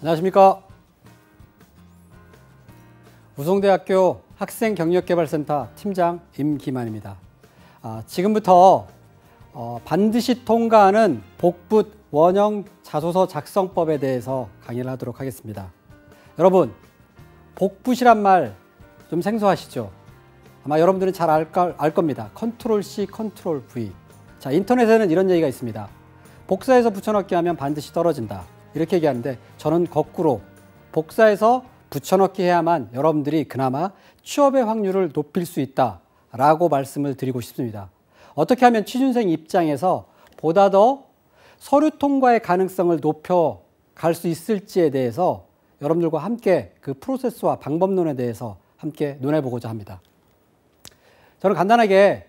안녕하십니까. 우송대학교 학생경력개발센터 팀장 임기만입니다. 지금부터 반드시 통과하는 복붙 원형 자소서 작성법에 대해서 강의를 하도록 하겠습니다. 여러분, 복붙이란 말 좀 생소하시죠? 아마 여러분들은 잘 알 겁니다. 컨트롤 C, 컨트롤 V. 자, 인터넷에는 이런 얘기가 있습니다. 복사해서 붙여넣기 하면 반드시 떨어진다. 이렇게 얘기하는데 저는 거꾸로 복사해서 붙여넣기 해야만 여러분들이 그나마 취업의 확률을 높일 수 있다라고 말씀을 드리고 싶습니다. 어떻게 하면 취준생 입장에서 보다 더 서류 통과의 가능성을 높여갈 수 있을지에 대해서 여러분들과 함께 그 프로세스와 방법론에 대해서 함께 논해보고자 합니다. 저는 간단하게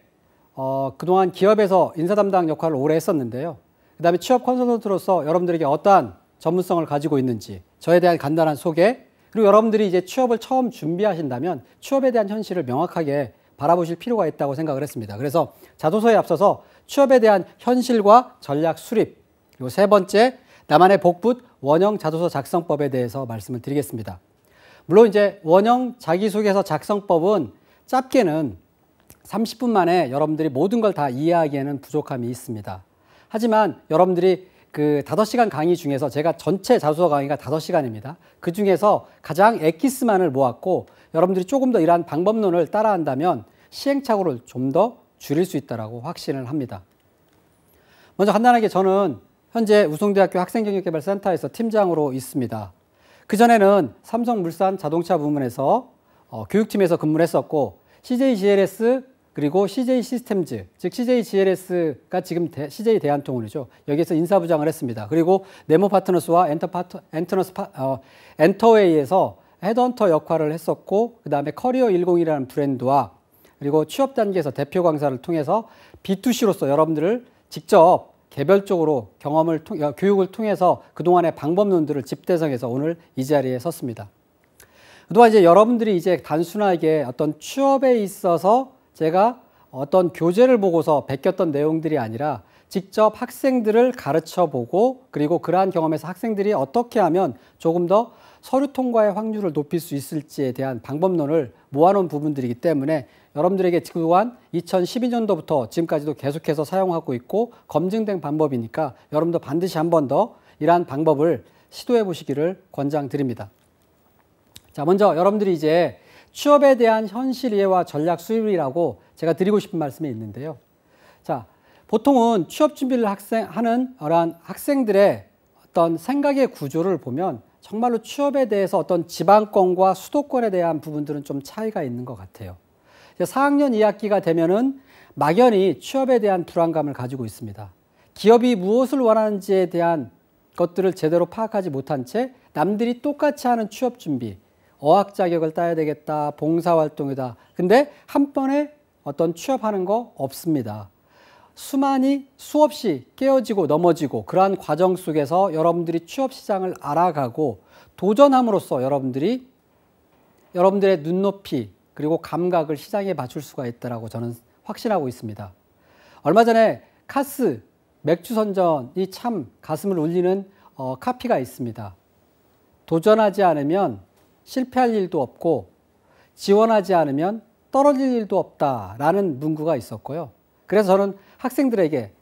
그동안 기업에서 인사 담당 역할을 오래 했었는데요. 그 다음에 취업 컨설턴트로서 여러분들에게 어떠한 전문성을 가지고 있는지 저에 대한 간단한 소개, 그리고 여러분들이 이제 취업을 처음 준비하신다면 취업에 대한 현실을 명확하게 바라보실 필요가 있다고 생각을 했습니다. 그래서 자소서에 앞서서 취업에 대한 현실과 전략 수립, 그리고 세 번째 나만의 복붙 원형 자소서 작성법에 대해서 말씀을 드리겠습니다. 물론 이제 원형 자기소개서 작성법은 짧게는 30분 만에 여러분들이 모든 걸 다 이해하기에는 부족함이 있습니다. 하지만 여러분들이 그 5시간 강의 중에서 제가 전체 자소서 강의가 5시간입니다. 그 중에서 가장 엑기스만을 모았고 여러분들이 조금 더 이러한 방법론을 따라한다면 시행착오를 좀 더 줄일 수 있다고 확신을 합니다. 먼저 간단하게 저는 현재 우송대학교 학생경력개발센터에서 팀장으로 있습니다. 그전에는 삼성물산 자동차 부문에서 교육팀에서 근무를 했었고 CJGLS 그리고 CJ시스템즈, 즉 CJGLS가 지금 CJ대한통운이죠. 여기에서 인사부장을 했습니다. 그리고 네모파트너스와 엔터웨이에서 헤드헌터 역할을 했었고 그 다음에 커리어101이라는 브랜드와 그리고 취업 단계에서 대표 강사를 통해서 B2C로서 여러분들을 직접 개별적으로 교육을 통해서 그동안의 방법론들을 집대성해서 오늘 이 자리에 섰습니다. 그동안 이제 여러분들이 이제 단순하게 어떤 취업에 있어서 제가 어떤 교재를 보고서 베꼈던 내용들이 아니라 직접 학생들을 가르쳐 보고 그리고 그러한 경험에서 학생들이 어떻게 하면 조금 더 서류 통과의 확률을 높일 수 있을지에 대한 방법론을 모아놓은 부분들이기 때문에 여러분들에게 그동안 2012년도부터 지금까지도 계속해서 사용하고 있고 검증된 방법이니까 여러분도 반드시 한 번 더 이러한 방법을 시도해 보시기를 권장드립니다. 자, 먼저 여러분들이 이제 취업에 대한 현실 이해와 전략 수립이라고 제가 드리고 싶은 말씀이 있는데요. 자, 보통은 취업 준비를 하는 어떠한 학생들의 어떤 생각의 구조를 보면 정말로 취업에 대해서 어떤 지방권과 수도권에 대한 부분들은 좀 차이가 있는 것 같아요. 4학년 2학기가 되면은 막연히 취업에 대한 불안감을 가지고 있습니다. 기업이 무엇을 원하는지에 대한 것들을 제대로 파악하지 못한 채 남들이 똑같이 하는 취업 준비, 어학 자격을 따야 되겠다, 봉사활동이다. 근데 한 번에 어떤 취업하는 거 없습니다. 수없이 깨어지고 넘어지고 그러한 과정 속에서 여러분들이 취업 시장을 알아가고 도전함으로써 여러분들의 눈높이 그리고 감각을 시장에 맞출 수가 있다고 저는 확신하고 있습니다. 얼마 전에 카스 맥주 선전이 참 가슴을 울리는 카피가 있습니다. 도전하지 않으면 실패할 일도 없고 지원하지 않으면 떨어질 일도 없다라는 문구가 있었고요. 그래서 저는 학생들에게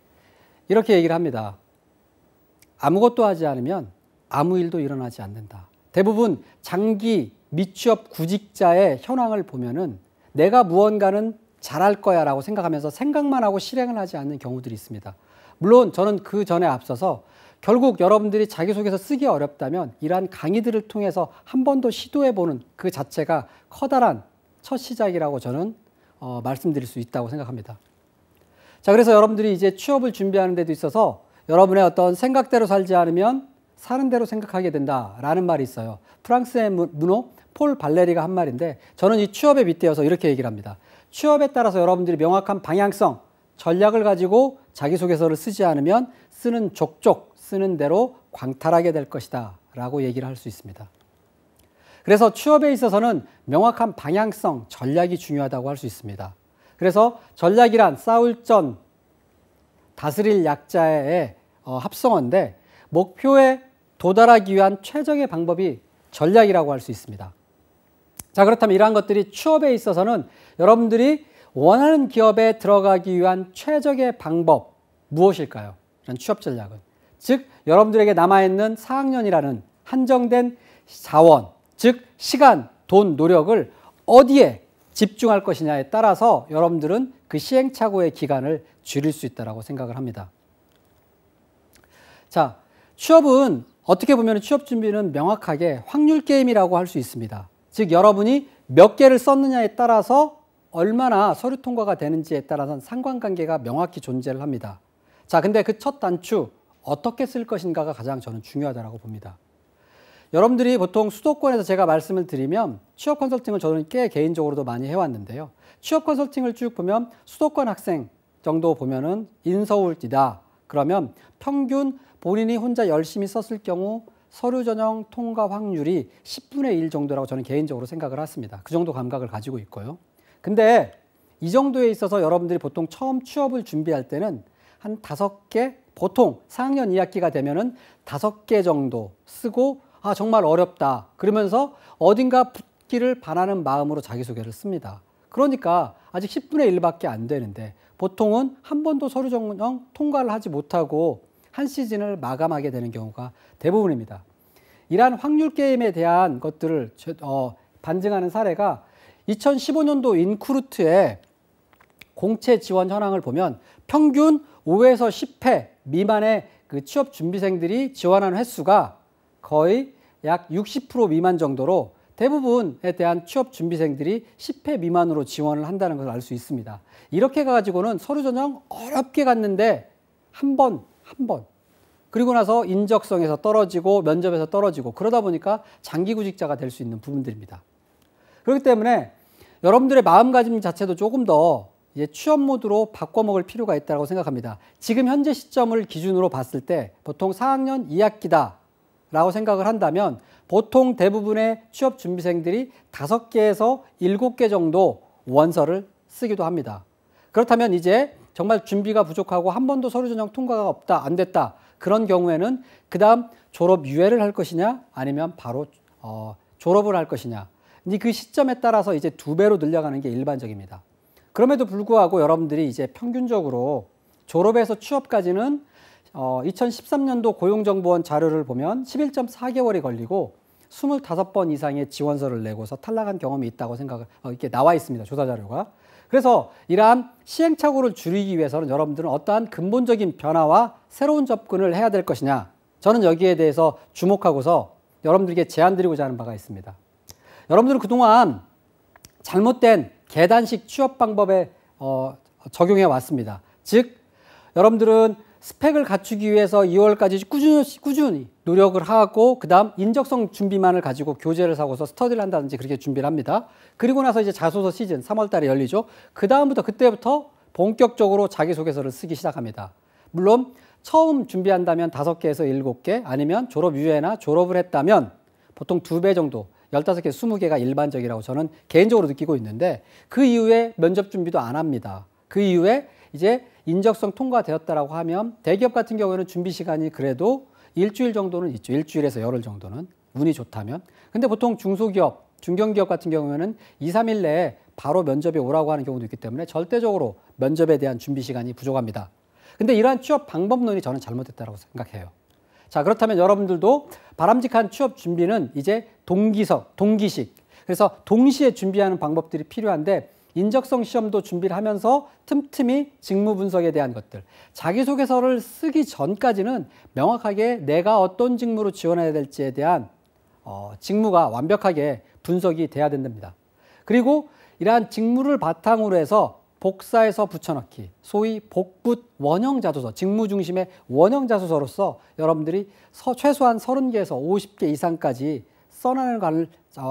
이렇게 얘기를 합니다. 아무것도 하지 않으면 아무 일도 일어나지 않는다. 대부분 장기 미취업 구직자의 현황을 보면은 내가 무언가는 잘할 거야 라고 생각하면서 생각만 하고 실행을 하지 않는 경우들이 있습니다. 물론 저는 그 전에 앞서서 결국 여러분들이 자기소개서 쓰기 어렵다면 이러한 강의들을 통해서 한 번 더 시도해보는 그 자체가 커다란 첫 시작이라고 저는 말씀드릴 수 있다고 생각합니다. 자, 그래서 여러분들이 이제 취업을 준비하는 데도 있어서 여러분의 어떤 생각대로 살지 않으면 사는 대로 생각하게 된다라는 말이 있어요. 프랑스의 문호 폴 발레리가 한 말인데 저는 이 취업에 빗대어서 이렇게 얘기를 합니다. 취업에 따라서 여러분들이 명확한 방향성, 전략을 가지고 자기소개서를 쓰지 않으면 쓰는 족족 쓰는 대로 광탈하게 될 것이다 라고 얘기를 할 수 있습니다. 그래서 취업에 있어서는 명확한 방향성, 전략이 중요하다고 할 수 있습니다. 그래서 전략이란 싸울 전, 다스릴 약자의 합성어인데 목표에 도달하기 위한 최적의 방법이 전략이라고 할 수 있습니다. 자, 그렇다면 이러한 것들이 취업에 있어서는 여러분들이 원하는 기업에 들어가기 위한 최적의 방법 무엇일까요? 이런 취업 전략은. 즉, 여러분들에게 남아있는 4학년이라는 한정된 자원, 즉 시간, 돈, 노력을 어디에 집중할 것이냐에 따라서 여러분들은 그 시행착오의 기간을 줄일 수 있다고 생각을 합니다. 자, 취업은 어떻게 보면 취업 준비는 명확하게 확률 게임이라고 할 수 있습니다. 즉, 여러분이 몇 개를 썼느냐에 따라서 얼마나 서류 통과가 되는지에 따라서는 상관관계가 명확히 존재를 합니다. 자, 근데 그 첫 단추 어떻게 쓸 것인가가 가장 저는 중요하다고 봅니다. 여러분들이 보통 수도권에서 제가 말씀을 드리면 취업 컨설팅을 저는 꽤 개인적으로도 많이 해왔는데요. 취업 컨설팅을 쭉 보면 수도권 학생 정도 보면은 인서울이다. 그러면 평균 본인이 혼자 열심히 썼을 경우 서류 전형 통과 확률이 10분의 1 정도라고 저는 개인적으로 생각을 했습니다. 그 정도 감각을 가지고 있고요. 근데 이 정도에 있어서 여러분들이 보통 처음 취업을 준비할 때는 한 5개, 보통 4학년 2학기가 되면은 5개 정도 쓰고 아, 정말 어렵다. 그러면서 어딘가 붙기를 바라는 마음으로 자기소개를 씁니다. 그러니까 아직 10분의 1밖에 안 되는데 보통은 한 번도 서류 전형 통과를 하지 못하고 한 시즌을 마감하게 되는 경우가 대부분입니다. 이러한 확률 게임에 대한 것들을 반증하는 사례가 2015년도 인크루트의 공채 지원 현황을 보면 평균 5에서 10회 미만의 그 취업 준비생들이 지원하는 횟수가 거의 약 60% 미만 정도로 대부분에 대한 취업 준비생들이 10회 미만으로 지원을 한다는 것을 알 수 있습니다. 이렇게 가지고는 서류 전형 어렵게 갔는데 한 번. 그리고 나서 인적성에서 떨어지고 면접에서 떨어지고 그러다 보니까 장기구직자가 될 수 있는 부분들입니다. 그렇기 때문에 여러분들의 마음가짐 자체도 조금 더 이제 취업 모드로 바꿔먹을 필요가 있다고 생각합니다. 지금 현재 시점을 기준으로 봤을 때 보통 4학년 2학기다 라고 생각을 한다면 보통 대부분의 취업 준비생들이 5개에서 7개 정도 원서를 쓰기도 합니다. 그렇다면 이제 정말 준비가 부족하고 한 번도 서류 전형 통과가 없다, 안 됐다. 그런 경우에는 그 다음 졸업 유예를 할 것이냐 아니면 바로 졸업을 할 것이냐. 그 시점에 따라서 이제 2배로 늘려가는 게 일반적입니다. 그럼에도 불구하고 여러분들이 이제 평균적으로 졸업에서 취업까지는 2013년도 고용정보원 자료를 보면 11.4개월이 걸리고 25번 이상의 지원서를 내고서 탈락한 경험이 있다고 이렇게 나와 있습니다. 조사 자료가. 그래서 이러한 시행착오를 줄이기 위해서는 여러분들은 어떠한 근본적인 변화와 새로운 접근을 해야 될 것이냐. 저는 여기에 대해서 주목하고서 여러분들에게 제안 드리고자 하는 바가 있습니다. 여러분들은 그동안 잘못된 계단식 취업 방법에 적용해 왔습니다. 즉, 여러분들은 스펙을 갖추기 위해서 2월까지 꾸준히 노력을 하고 그 다음 인적성 준비만을 가지고 교재를 사고서 스터디를 한다든지 그렇게 준비를 합니다. 그리고 나서 이제 자소서 시즌 3월 달에 열리죠. 그때부터 본격적으로 자기소개서를 쓰기 시작합니다. 물론 처음 준비한다면 5개에서 7개 아니면 졸업 유예나 졸업을 했다면 보통 2배 정도 15개, 20개가 일반적이라고 저는 개인적으로 느끼고 있는데 그 이후에 면접 준비도 안 합니다. 그 이후에 이제 인적성 통과되었다라고 하면 대기업 같은 경우에는 준비 시간이 그래도 일주일 정도는 있죠. 일주일에서 열흘 정도는 운이 좋다면. 근데 보통 중소기업, 중견기업 같은 경우에는 2, 3일 내에 바로 면접에 오라고 하는 경우도 있기 때문에 절대적으로 면접에 대한 준비 시간이 부족합니다. 근데 이러한 취업 방법론이 저는 잘못됐다고 생각해요. 자, 그렇다면 여러분들도 바람직한 취업 준비는 이제 동기식. 그래서 동시에 준비하는 방법들이 필요한데 인적성 시험도 준비를 하면서 틈틈이 직무 분석에 대한 것들. 자기소개서를 쓰기 전까지는 명확하게 내가 어떤 직무로 지원해야 될지에 대한 직무가 완벽하게 분석이 돼야 된답니다. 그리고 이러한 직무를 바탕으로 해서 복사해서 붙여넣기, 소위 복붙 원형자소서, 직무 중심의 원형자소서로서 여러분들이 최소한 30개에서 50개 이상까지 써내는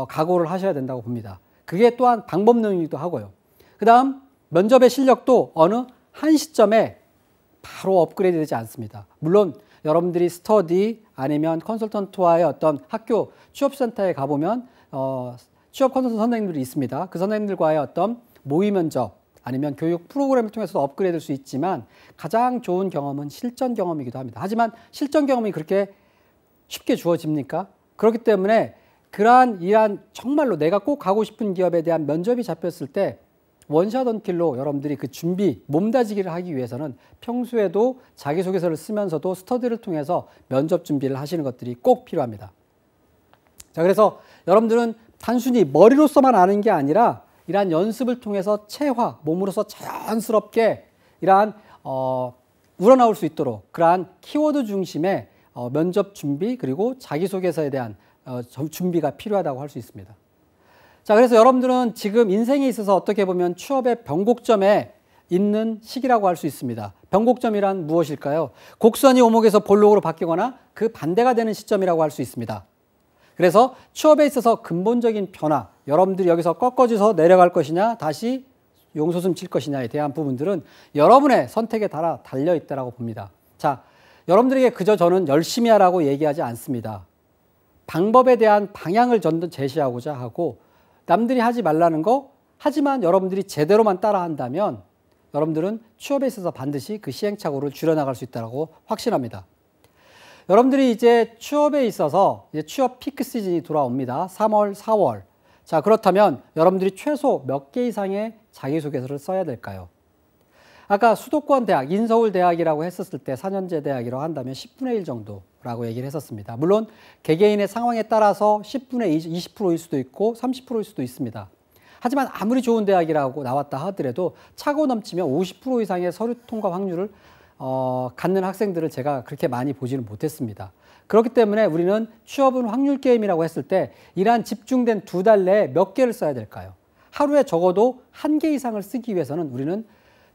각오를 하셔야 된다고 봅니다. 그게 또한 방법론이기도 하고요. 그 다음 면접의 실력도 어느 한 시점에 바로 업그레이드 되지 않습니다. 물론 여러분들이 스터디 아니면 컨설턴트와의 어떤 학교 취업센터에 가보면 취업 컨설턴트 선생님들이 있습니다. 그 선생님들과의 어떤 모의 면접 아니면 교육 프로그램을 통해서도 업그레이드 될 수 있지만 가장 좋은 경험은 실전 경험이기도 합니다. 하지만 실전 경험이 그렇게 쉽게 주어집니까? 그렇기 때문에 이러한 정말로 내가 꼭 가고 싶은 기업에 대한 면접이 잡혔을 때 원샷 원킬로 여러분들이 그 준비, 몸다지기를 하기 위해서는 평소에도 자기소개서를 쓰면서도 스터디를 통해서 면접 준비를 하시는 것들이 꼭 필요합니다. 자, 그래서 여러분들은 단순히 머리로서만 아는 게 아니라 이러한 연습을 통해서 체화, 몸으로서 자연스럽게 이러한 우러나올 수 있도록 그러한 키워드 중심의 면접 준비 그리고 자기소개서에 대한 준비가 필요하다고 할 수 있습니다. 자, 그래서 여러분들은 지금 인생에 있어서 어떻게 보면 취업의 변곡점에 있는 시기라고 할 수 있습니다. 변곡점이란 무엇일까요? 곡선이 오목에서 볼록으로 바뀌거나 그 반대가 되는 시점이라고 할 수 있습니다. 그래서 취업에 있어서 근본적인 변화, 여러분들이 여기서 꺾어져서 내려갈 것이냐, 다시 용솟음 칠 것이냐에 대한 부분들은 여러분의 선택에 따라 달려있다고 봅니다. 자, 여러분들에게 그저 저는 열심히 하라고 얘기하지 않습니다. 방법에 대한 방향을 저는 제시하고자 하고 남들이 하지 말라는 거 하지만 여러분들이 제대로만 따라한다면 여러분들은 취업에 있어서 반드시 그 시행착오를 줄여나갈 수 있다고 확신합니다. 여러분들이 이제 취업에 있어서 이제 취업 피크 시즌이 돌아옵니다. 3월, 4월. 자, 그렇다면 여러분들이 최소 몇 개 이상의 자기소개서를 써야 될까요? 아까 수도권 대학, 인서울대학이라고 했었을 때 4년제 대학이라고 한다면 10분의 1 정도라고 얘기를 했었습니다. 물론 개개인의 상황에 따라서 10분의 20%일 수도 있고 30%일 수도 있습니다. 하지만 아무리 좋은 대학이라고 나왔다 하더라도 차고 넘치면 50% 이상의 서류 통과 확률을 갖는 학생들을 제가 그렇게 많이 보지는 못했습니다. 그렇기 때문에 우리는 취업은 확률 게임이라고 했을 때 이러한 집중된 2달 내에 몇 개를 써야 될까요? 하루에 적어도 1개 이상을 쓰기 위해서는 우리는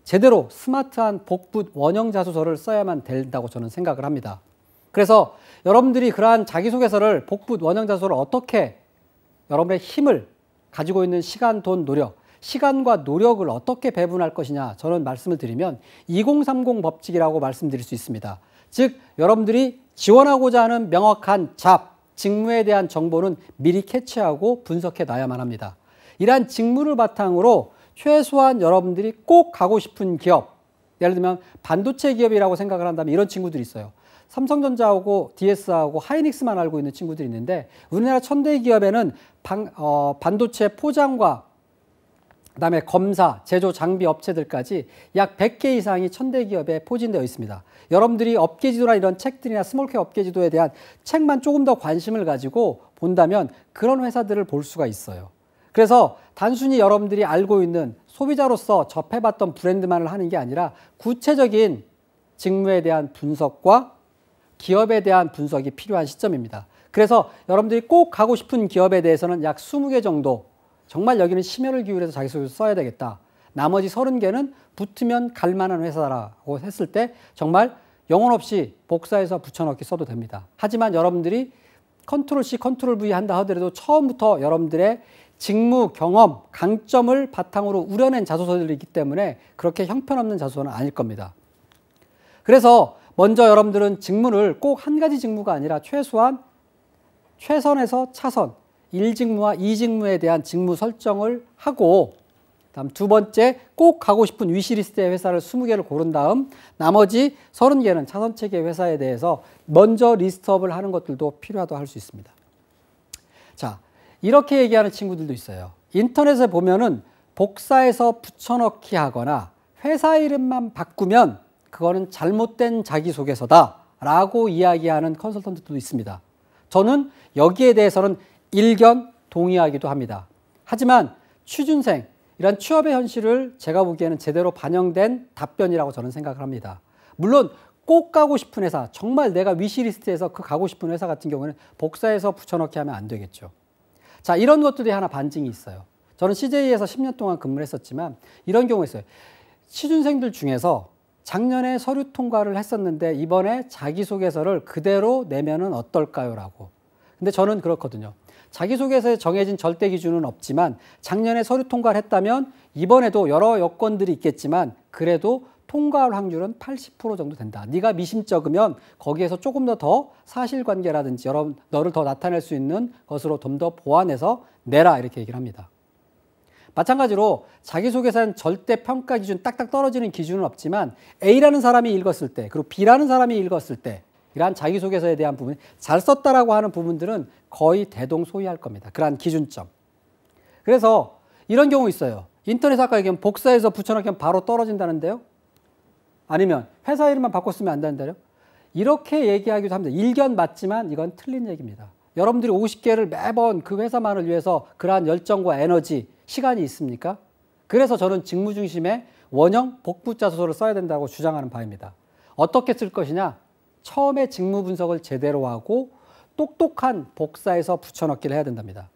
제대로 스마트한 복붙 원형 자소서를 써야만 된다고 저는 생각을 합니다. 그래서 여러분들이 그러한 자기소개서를 복붙 원형 자소서를 어떻게 여러분의 힘을 가지고 있는 시간, 돈, 노력, 시간과 노력을 어떻게 배분할 것이냐 저는 말씀을 드리면 2030 법칙이라고 말씀드릴 수 있습니다. 즉 여러분들이 지원하고자 하는 명확한 직무에 대한 정보는 미리 캐치하고 분석해 놔야만 합니다. 이러한 직무를 바탕으로 최소한 여러분들이 꼭 가고 싶은 기업, 예를 들면 반도체 기업이라고 생각을 한다면 이런 친구들이 있어요. 삼성전자하고 DS하고 하이닉스만 알고 있는 친구들이 있는데 우리나라 천대 기업에는 반도체 포장과 그다음에 검사, 제조 장비 업체들까지 약 100개 이상이 천대 기업에 포진되어 있습니다. 여러분들이 업계 지도나 이런 책들이나 스몰캡 업계 지도에 대한 책만 조금 더 관심을 가지고 본다면 그런 회사들을 볼 수가 있어요. 그래서 단순히 여러분들이 알고 있는 소비자로서 접해봤던 브랜드만을 하는 게 아니라 구체적인 직무에 대한 분석과 기업에 대한 분석이 필요한 시점입니다. 그래서 여러분들이 꼭 가고 싶은 기업에 대해서는 약 20개 정도 정말 여기는 심혈을 기울여서 자기소개서 써야 되겠다. 나머지 30개는 붙으면 갈 만한 회사라고 했을 때 정말 영혼 없이 복사해서 붙여넣기 써도 됩니다. 하지만 여러분들이 컨트롤 C, 컨트롤 V 한다 하더라도 처음부터 여러분들의 직무, 경험, 강점을 바탕으로 우려낸 자소서들이기 때문에 그렇게 형편없는 자소서는 아닐 겁니다. 그래서 먼저 여러분들은 직무를 꼭 한 가지 직무가 아니라 최소한 최선에서 차선, 1직무와 2직무에 대한 직무 설정을 하고 다음 두 번째 꼭 가고 싶은 위시리스트의 회사를 20개를 고른 다음 나머지 30개는 차선책의 회사에 대해서 먼저 리스트업을 하는 것들도 필요하다고 할 수 있습니다. 자, 이렇게 얘기하는 친구들도 있어요. 인터넷에 보면은 복사해서 붙여넣기 하거나 회사 이름만 바꾸면 그거는 잘못된 자기소개서다 라고 이야기하는 컨설턴트도 있습니다. 저는 여기에 대해서는 일견 동의하기도 합니다. 하지만 취준생, 이런 취업의 현실을 제가 보기에는 제대로 반영된 답변이라고 저는 생각을 합니다. 물론 꼭 가고 싶은 회사, 정말 내가 위시리스트에서 그 가고 싶은 회사 같은 경우는 복사해서 붙여넣기 하면 안 되겠죠. 자, 이런 것들이 하나 반증이 있어요. 저는 CJ에서 10년 동안 근무를 했었지만 이런 경우가 있어요. 취준생들 중에서 작년에 서류 통과를 했었는데 이번에 자기소개서를 그대로 내면은 어떨까요? 라고. 근데 저는 그렇거든요. 자기소개서에 정해진 절대 기준은 없지만 작년에 서류 통과를 했다면 이번에도 여러 여건들이 있겠지만 그래도 통과할 확률은 80% 정도 된다. 네가 미심쩍으면 거기에서 조금 더 사실관계라든지 너를 더 나타낼 수 있는 것으로 좀 더 보완해서 내라 이렇게 얘기를 합니다. 마찬가지로 자기소개서는 절대 평가 기준 딱딱 떨어지는 기준은 없지만 A라는 사람이 읽었을 때 그리고 B라는 사람이 읽었을 때 이러한 자기소개서에 대한 부분, 잘 썼다라고 하는 부분들은 거의 대동소이할 겁니다. 그러한 기준점. 그래서 이런 경우 있어요. 인터넷 아까 얘기한 복사해서 붙여넣기면 바로 떨어진다는데요. 아니면 회사 이름만 바꿨으면 안 된다요. 이렇게 얘기하기도 합니다. 일견 맞지만 이건 틀린 얘기입니다. 여러분들이 50개를 매번 그 회사만을 위해서 그러한 열정과 에너지, 시간이 있습니까? 그래서 저는 직무 중심의 원형 복붙자소서를 써야 된다고 주장하는 바입니다. 어떻게 쓸 것이냐? 처음에 직무 분석을 제대로 하고 똑똑한 복사해서 붙여넣기를 해야 된답니다.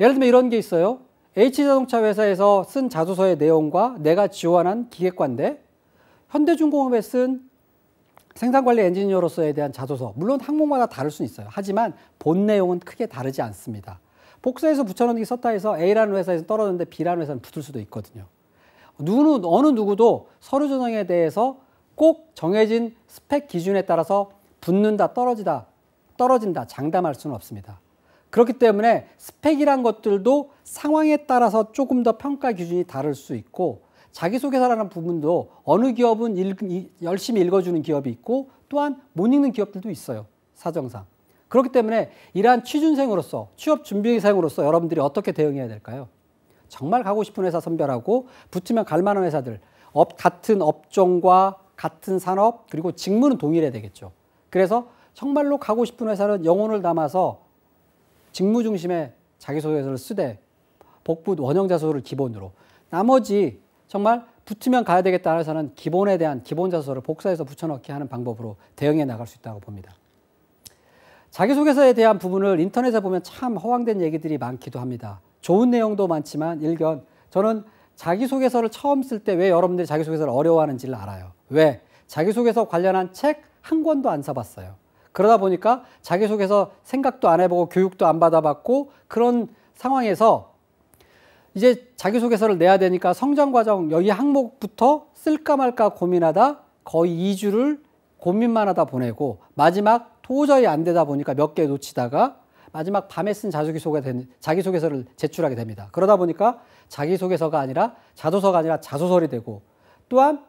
예를 들면 이런 게 있어요. H자동차 회사에서 쓴 자소서의 내용과 내가 지원한 기획관대, 현대중공업에 쓴 생산관리 엔지니어로서에 대한 자소서, 물론 항목마다 다를 수는 있어요. 하지만 본 내용은 크게 다르지 않습니다. 복사해서 붙여넣기 썼다 해서 A라는 회사에서 떨어졌는데 B라는 회사는 붙을 수도 있거든요. 어느 누구도 서류 전형에 대해서 꼭 정해진 스펙 기준에 따라서 붙는다, 떨어진다, 장담할 수는 없습니다. 그렇기 때문에 스펙이란 것들도 상황에 따라서 조금 더 평가 기준이 다를 수 있고, 자기소개서라는 부분도 어느 기업은 열심히 읽어주는 기업이 있고 또한 못 읽는 기업들도 있어요. 사정상. 그렇기 때문에 이러한 취준생으로서, 취업 준비생으로서 여러분들이 어떻게 대응해야 될까요? 정말 가고 싶은 회사 선별하고 붙으면 갈 만한 회사들, 같은 업종과 같은 산업, 그리고 직무는 동일해야 되겠죠. 그래서 정말로 가고 싶은 회사는 영혼을 담아서 직무 중심의 자기소개서를 쓰되 복붙 원형자소서를 기본으로, 나머지 정말 붙으면 가야 되겠다는 회사는 기본에 대한 기본 자소서를 복사해서 붙여넣기 하는 방법으로 대응해 나갈 수 있다고 봅니다. 자기소개서에 대한 부분을 인터넷에 보면 참 허황된 얘기들이 많기도 합니다. 좋은 내용도 많지만 일견, 저는 자기소개서를 처음 쓸 때 왜 여러분들이 자기소개서를 어려워하는지를 알아요. 왜? 자기소개서 관련한 책 한 권도 안 써봤어요. 그러다 보니까 자기소개서 생각도 안 해보고 교육도 안 받아봤고 그런 상황에서 이제 자기소개서를 내야 되니까 성장과정 여기 항목부터 쓸까 말까 고민하다 거의 2주를 고민만 하다 보내고 마지막 도저히 안 되다 보니까 몇 개 놓치다가 마지막 밤에 쓴 자기소개서를 제출하게 됩니다. 그러다 보니까 자기소개서가 아니라 자소서가 아니라 자소설이 되고, 또한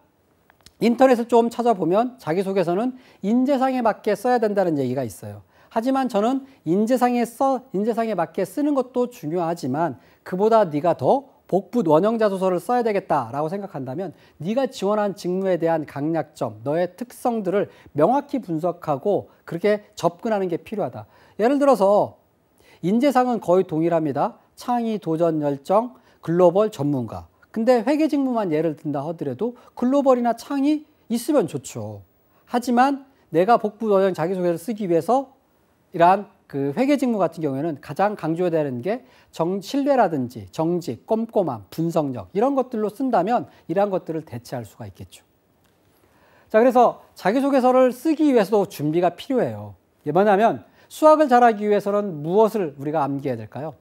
인터넷을 좀 찾아보면 자기소개서는 인재상에 맞게 써야 된다는 얘기가 있어요. 하지만 저는 인재상에 맞게 쓰는 것도 중요하지만 그보다 네가 더 복붙 원형 자소서를 써야 되겠다라고 생각한다면 네가 지원한 직무에 대한 강약점, 너의 특성들을 명확히 분석하고 그렇게 접근하는 게 필요하다. 예를 들어서 인재상은 거의 동일합니다. 창의, 도전, 열정, 글로벌, 전문가. 근데 회계 직무만 예를 든다 하더라도 글로벌이나 창의 있으면 좋죠. 하지만 내가 복붙 원형 자기소개를 쓰기 위해서 이러한 그 회계 직무 같은 경우에는 가장 강조해야 되는 게 신뢰라든지 정직, 꼼꼼함, 분석력 이런 것들로 쓴다면 이러한 것들을 대체할 수가 있겠죠. 자, 그래서 자기소개서를 쓰기 위해서도 준비가 필요해요. 뭐냐면 수학을 잘하기 위해서는 무엇을 우리가 암기해야 될까요?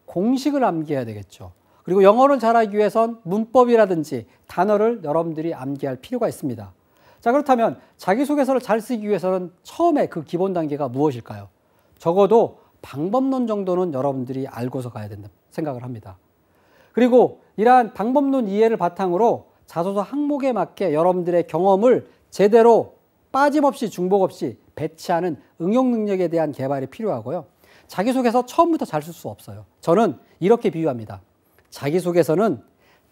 공식을 암기해야 되겠죠. 그리고 영어를 잘하기 위해선 문법이라든지 단어를 여러분들이 암기할 필요가 있습니다. 자, 그렇다면 자기소개서를 잘 쓰기 위해서는 처음에 그 기본 단계가 무엇일까요? 적어도 방법론 정도는 여러분들이 알고서 가야 된다 생각을 합니다. 그리고 이러한 방법론 이해를 바탕으로 자소서 항목에 맞게 여러분들의 경험을 제대로 빠짐없이 중복 없이 배치하는 응용 능력에 대한 개발이 필요하고요. 자기소개서 처음부터 잘 쓸 수 없어요. 저는 이렇게 비유합니다. 자기소개서는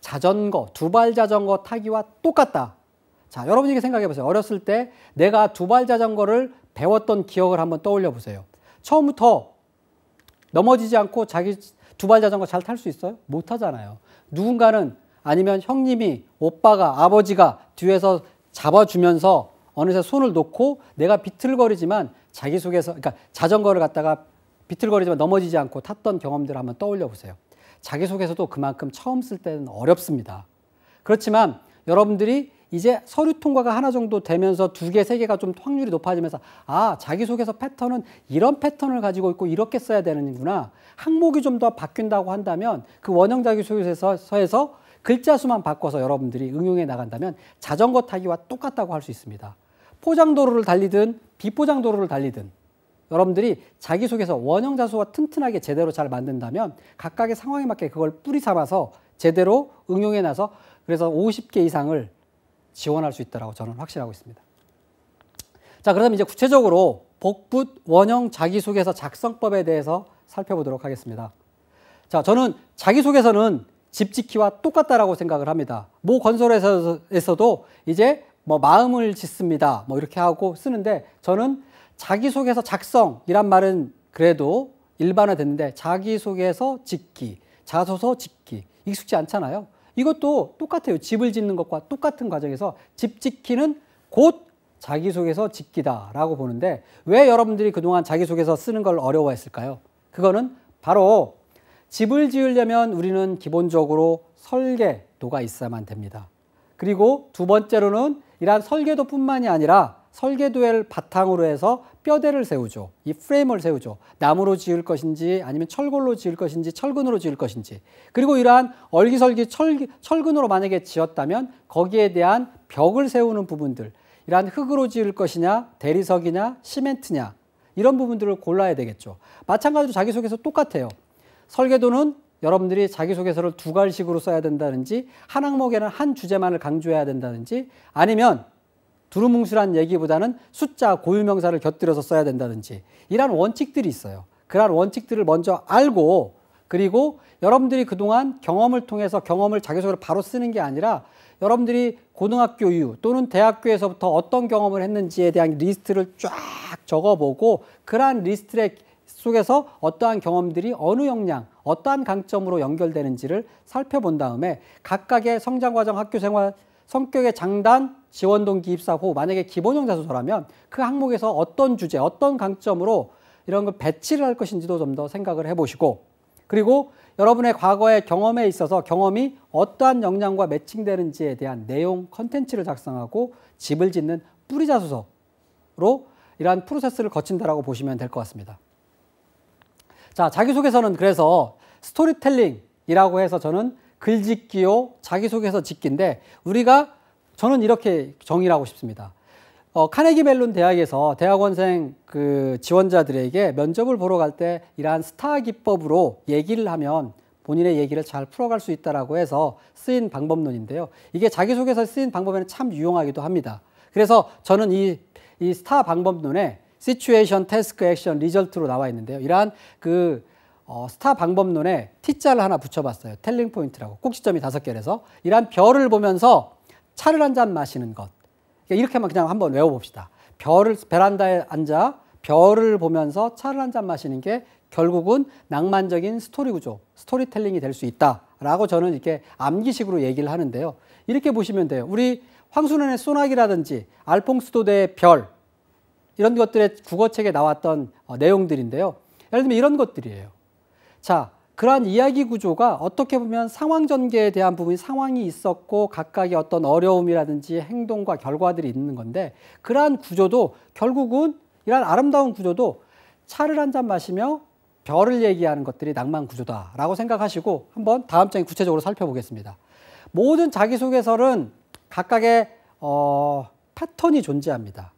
자전거, 두발 자전거 타기와 똑같다. 자, 여러분이 이렇게 생각해 보세요. 어렸을 때 내가 두발 자전거를 배웠던 기억을 한번 떠올려 보세요. 처음부터 넘어지지 않고 자기 두발 자전거 잘 탈 수 있어요? 못 하잖아요. 누군가는 아니면 형님이, 오빠가, 아버지가 뒤에서 잡아주면서 어느새 손을 놓고 내가 비틀거리지만 자기소개서, 그러니까 자전거를 갖다가 비틀거리지만 넘어지지 않고 탔던 경험들을 한번 떠올려 보세요. 자기소개서도 그만큼 처음 쓸 때는 어렵습니다. 그렇지만 여러분들이 이제 서류 통과가 하나 정도 되면서 2개, 3개가 좀 확률이 높아지면서 아, 자기소개서 패턴은 이런 패턴을 가지고 있고 이렇게 써야 되는구나. 항목이 좀 더 바뀐다고 한다면 그 원형 자기소개서에서 글자 수만 바꿔서 여러분들이 응용해 나간다면 자전거 타기와 똑같다고 할 수 있습니다. 포장도로를 달리든 비포장도로를 달리든 여러분들이 자기소개서 원형 자소가 튼튼하게 제대로 잘 만든다면 각각의 상황에 맞게 그걸 뿌리 삼아서 제대로 응용해 나서 그래서 50개 이상을 지원할 수 있다고 저는 확신하고 있습니다. 자, 그럼 이제 구체적으로 복붙 원형 자기소개서 작성법에 대해서 살펴보도록 하겠습니다. 자, 저는 자기소개서는 집짓기와 똑같다라고 생각을 합니다. 모 건설회사에서도 이제 뭐 마음을 짓습니다, 뭐 이렇게 하고 쓰는데, 저는 자기소개서 작성이란 말은 그래도 일반화됐는데 자기소개서 짓기, 자소서 짓기 익숙지 않잖아요. 이것도 똑같아요. 집을 짓는 것과 똑같은 과정에서 집 짓기는 곧 자기소개서 짓기다라고 보는데, 왜 여러분들이 그동안 자기소개서 쓰는 걸 어려워했을까요? 그거는 바로 집을 지으려면 우리는 기본적으로 설계도가 있어야만 됩니다. 그리고 두 번째로는 이러한 설계도뿐만이 아니라 설계도를 바탕으로 해서 뼈대를 세우죠. 이 프레임을 세우죠. 나무로 지을 것인지 아니면 철골로 지을 것인지 철근으로 지을 것인지. 그리고 이러한 얼기설기 철근으로 만약에 지었다면 거기에 대한 벽을 세우는 부분들, 이러한 흙으로 지을 것이냐 대리석이냐 시멘트냐, 이런 부분들을 골라야 되겠죠. 마찬가지로 자기소개서 똑같아요. 설계도는 여러분들이 자기소개서를 두 갈식으로 써야 된다든지, 한 항목에는 한 주제만을 강조해야 된다든지, 아니면 두루뭉술한 얘기보다는 숫자, 고유명사를 곁들여서 써야 된다든지, 이러한 원칙들이 있어요. 그러한 원칙들을 먼저 알고, 그리고 여러분들이 그동안 경험을 통해서 경험을 자기소개로 바로 쓰는 게 아니라 여러분들이 고등학교 이후 또는 대학교에서부터 어떤 경험을 했는지에 대한 리스트를 쫙 적어보고, 그러한 리스트 속에서 어떠한 경험들이 어느 역량, 어떠한 강점으로 연결되는지를 살펴본 다음에 각각의 성장과정, 학교생활, 성격의 장단, 지원동기, 입사 후, 만약에 기본형 자소서라면 그 항목에서 어떤 주제, 어떤 강점으로 이런 걸 배치를 할 것인지도 좀 더 생각을 해보시고, 그리고 여러분의 과거의 경험에 있어서 경험이 어떠한 역량과 매칭되는지에 대한 내용, 컨텐츠를 작성하고 집을 짓는 뿌리 자소서로 이러한 프로세스를 거친다라고 보시면 될 것 같습니다. 자, 자기소개서는 그래서 스토리텔링이라고 해서 저는 글짓기요, 자기소개서 짓기인데, 저는 이렇게 정의를 하고 싶습니다. 카네기 멜론 대학에서 대학원생 지원자들에게 면접을 보러 갈 때 이러한 스타 기법으로 얘기를 하면 본인의 얘기를 잘 풀어갈 수 있다라고 해서 쓰인 방법론인데요. 이게 자기소개서에 쓰인 방법에는 참 유용하기도 합니다. 그래서 저는 이 스타 방법론에 시츄에이션, 태스크, 액션, 리절트로 나와 있는데요. 이러한 스타 방법론에 T자를 하나 붙여봤어요. 텔링 포인트라고. 꼭지점이 5개라서 이러한 별을 보면서 차를 한 잔 마시는 것. 이렇게만 그냥 한번 외워봅시다. 베란다에 앉아 별을 보면서 차를 한 잔 마시는 게 결국은 낭만적인 스토리 구조, 스토리텔링이 될 수 있다라고 저는 이렇게 암기식으로 얘기를 하는데요. 이렇게 보시면 돼요. 우리 황순원의 소나기라든지 알퐁스 도데의 별, 이런 것들의 국어책에 나왔던 내용들인데요. 예를 들면 이런 것들이에요. 자, 그러한 이야기 구조가 어떻게 보면 상황 전개에 대한 부분이 상황이 있었고 각각의 어떤 어려움이라든지 행동과 결과들이 있는 건데, 그러한 구조도 결국은 이러한 아름다운 구조도 차를 한 잔 마시며 별을 얘기하는 것들이 낭만 구조다라고 생각하시고 한번 다음 장에 구체적으로 살펴보겠습니다. 모든 자기소개서는 각각의 패턴이 존재합니다.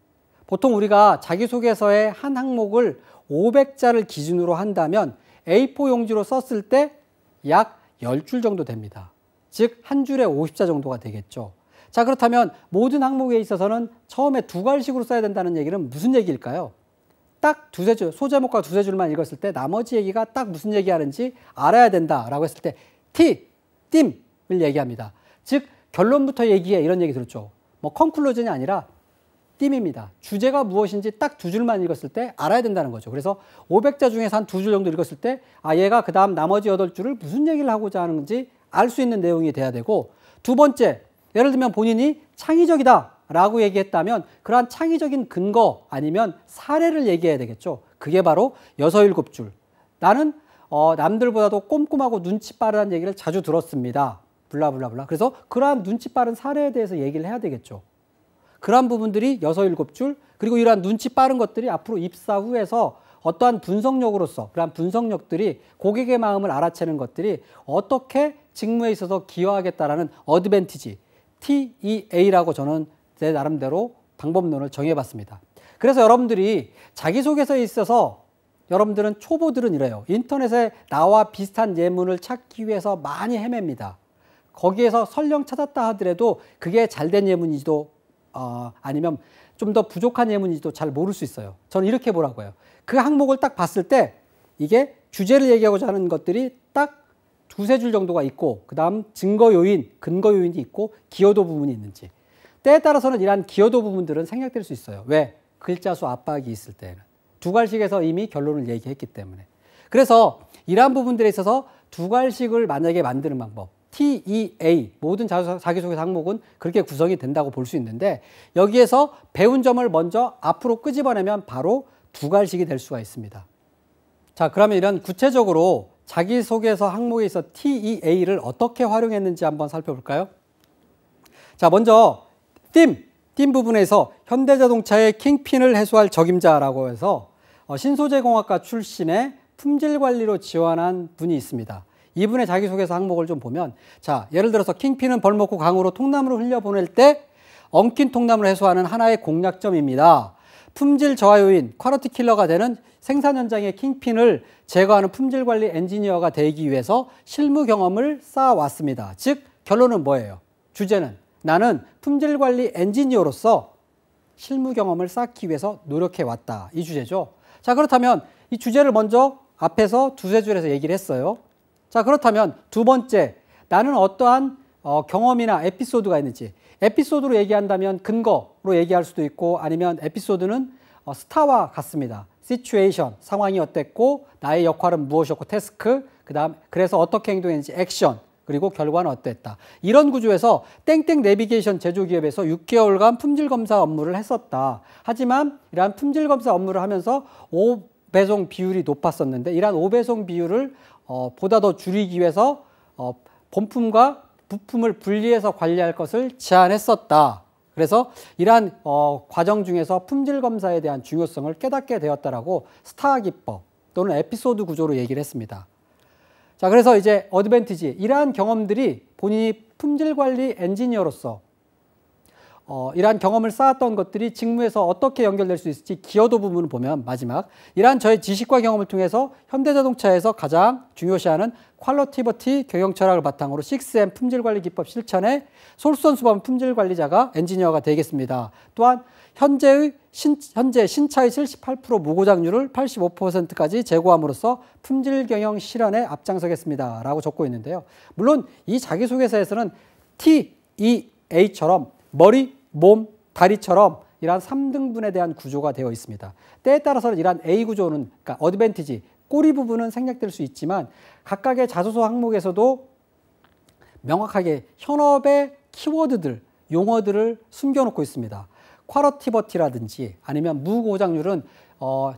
보통 우리가 자기소개서의 한 항목을 500자를 기준으로 한다면 A4 용지로 썼을 때 약 10줄 정도 됩니다. 즉 한 줄에 50자 정도가 되겠죠. 자, 그렇다면 모든 항목에 있어서는 처음에 두 갈식으로 써야 된다는 얘기는 무슨 얘기일까요? 딱 두세 줄, 소제목과 두세 줄만 읽었을 때 나머지 얘기가 딱 무슨 얘기하는지 알아야 된다라고 했을 때 띵을 얘기합니다. 즉 결론부터 얘기해, 이런 얘기 들었죠. 뭐 컨클루전이 아니라 띵입니다. 주제가 무엇인지 딱 두 줄만 읽었을 때 알아야 된다는 거죠. 그래서 500자 중에서 한 두 줄 정도 읽었을 때 얘가 그 다음 나머지 8줄을 무슨 얘기를 하고자 하는지 알 수 있는 내용이 돼야 되고, 두 번째, 예를 들면 본인이 창의적이다 라고 얘기했다면 그러한 창의적인 근거 아니면 사례를 얘기해야 되겠죠. 그게 바로 6, 7줄. 나는 남들보다도 꼼꼼하고 눈치 빠르다는 얘기를 자주 들었습니다. 블라블라블라. 그래서 그러한 눈치 빠른 사례에 대해서 얘기를 해야 되겠죠. 그러한 부분들이 6, 7줄, 그리고 이러한 눈치 빠른 것들이 앞으로 입사 후에서 어떠한 분석력으로서 그러한 분석력들이 고객의 마음을 알아채는 것들이 어떻게 직무에 있어서 기여하겠다라는 어드밴티지, TEA라고 저는 제 나름대로 방법론을 정해봤습니다. 그래서 여러분들이 자기소개서에 있어서 여러분들은 초보들은 이래요. 인터넷에 나와 비슷한 예문을 찾기 위해서 많이 헤맵니다. 거기에서 설령 찾았다 하더라도 그게 잘된 예문이지도 아니면 좀 더 부족한 예문인지도 잘 모를 수 있어요. 저는 이렇게 보라고 해요. 그 항목을 딱 봤을 때 이게 주제를 얘기하고자 하는 것들이 딱 두세 줄 정도가 있고 그 다음 증거 요인, 근거 요인이 있고 기여도 부분이 있는지. 때에 따라서는 이러한 기여도 부분들은 생략될 수 있어요. 왜? 글자 수 압박이 있을 때는. 두괄식에서 이미 결론을 얘기했기 때문에. 그래서 이러한 부분들에 있어서 두괄식을 만약에 만드는 방법, TEA, 모든 자기소개서 항목은 그렇게 구성이 된다고 볼 수 있는데 여기에서 배운 점을 먼저 앞으로 끄집어내면 바로 두괄식이 될 수가 있습니다. 자, 그러면 이런 구체적으로 자기소개서 항목에 있어 TEA를 어떻게 활용했는지 한번 살펴볼까요? 자, 먼저 팀 부분에서 현대자동차의 킹핀을 해소할 적임자라고 해서 신소재공학과 출신의 품질관리로 지원한 분이 있습니다. 이분의 자기소개서 항목을 좀 보면, 자, 예를 들어서 킹핀은 벌목고 강으로 통나무를 흘려보낼 때 엉킨 통나무를 해소하는 하나의 공략점입니다. 품질 저하 요인, 퀄리티 킬러가 되는 생산 현장의 킹핀을 제거하는 품질관리 엔지니어가 되기 위해서 실무 경험을 쌓아왔습니다. 즉, 결론은 뭐예요? 주제는 나는 품질관리 엔지니어로서 실무 경험을 쌓기 위해서 노력해왔다. 이 주제죠. 자, 그렇다면 이 주제를 먼저 앞에서 두세 줄에서 얘기를 했어요. 자, 그렇다면 두 번째, 나는 어떠한 경험이나 에피소드가 있는지. 에피소드로 얘기한다면 근거로 얘기할 수도 있고 아니면 에피소드는 스타와 같습니다. 시츄에이션, 상황이 어땠고 나의 역할은 무엇이었고 태스크, 그다음 그래서 어떻게 행동했는지 액션, 그리고 결과는 어땠다. 이런 구조에서 땡땡 내비게이션 제조기업에서 6개월간 품질검사 업무를 했었다. 하지만 이러한 품질검사 업무를 하면서 5배송 비율이 높았었는데 이러한 5배송 비율을 보다 더 줄이기 위해서 본품과 부품을 분리해서 관리할 것을 제안했었다. 그래서 이러한 과정 중에서 품질검사에 대한 중요성을 깨닫게 되었다라고 스타 기법 또는 에피소드 구조로 얘기를 했습니다. 자, 그래서 이제 어드밴티지, 이러한 경험들이 본인이 품질관리 엔지니어로서 이러한 경험을 쌓았던 것들이 직무에서 어떻게 연결될 수 있을지 기여도 부분을 보면 마지막 이러한 저의 지식과 경험을 통해서 현대자동차에서 가장 중요시하는 퀄리티버티 경영 철학을 바탕으로 6M 품질관리 기법 실천에 솔선수범 품질관리자가 엔지니어가 되겠습니다. 또한 현재 신차의 78% 무고장률을 85%까지 제고함으로써 품질 경영 실현에 앞장서겠습니다. 라고 적고 있는데요. 물론 이 자기소개서에서는 TEA처럼 머리, 몸, 다리처럼 이러한 3등분에 대한 구조가 되어 있습니다. 때에 따라서는 이러한 A 구조는, 그러니까 어드밴티지, 꼬리 부분은 생략될 수 있지만 각각의 자소서 항목에서도 명확하게 현업의 키워드들, 용어들을 숨겨놓고 있습니다. 퀄리티버티라든지 아니면 무고장률은